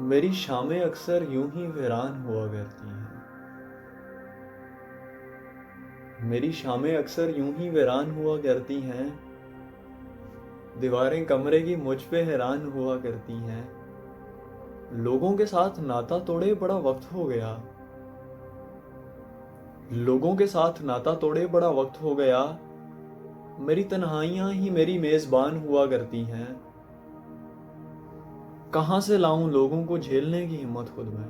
میری شامیں اکثر یوں ہی ویران ہوا کرتی ہیں۔ میری شامیں اکثر یوں ہی ویران ہوا کرتی ہیں، دیواریں کمرے کی مجھ پہ حیران ہوا کرتی ہیں۔ لوگوں کے ساتھ ناتا توڑے بڑا وقت ہو گیا، لوگوں کے ساتھ ناتا توڑے بڑا وقت ہو گیا، میری تنہائیاں ہی میری میزبان ہوا کرتی ہیں۔ کہاں سے لاؤں لوگوں کو جھیلنے کی ہمت خود میں؟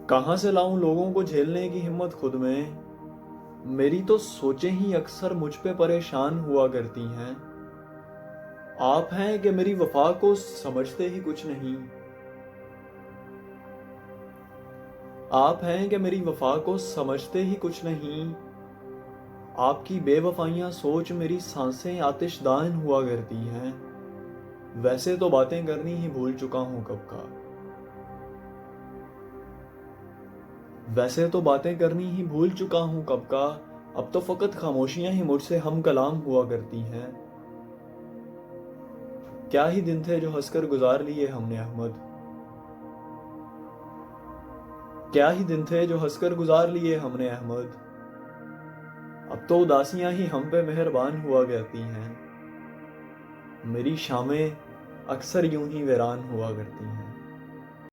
کہاں سے لاؤں لوگوں کو جھیلنے کی ہمت خود میں؟ میری تو سوچیں ہی اکثر مجھ پہ پریشان ہوا کرتی ہیں۔ آپ ہیں کہ میری وفا کو سمجھتے ہی کچھ نہیں، آپ ہیں کہ میری وفا کو سمجھتے ہی کچھ نہیں۔ آپ کی بے وفائیاں سوچ میری سانسیں آتش دان ہوا کرتی ہیں۔ ویسے تو باتیں کرنی ہی بھول چکا ہوں کب کا، ویسے تو باتیں کرنی ہی بھول چکا ہوں کب کا، اب تو فقط خاموشیاں ہی مجھ سے ہم کلام ہوا کرتی ہیں۔ کیا ہی دن تھے جو ہنس کر گزار لیے ہم نے احمد، کیا ہی دن تھے جو ہنس کر گزار لیے ہم نے احمد، اب تو اداسیاں ہی ہم پہ مہربان ہوا کرتی ہیں۔ میری شامیں اکثر یوں ہی ویران ہوا کرتی ہیں۔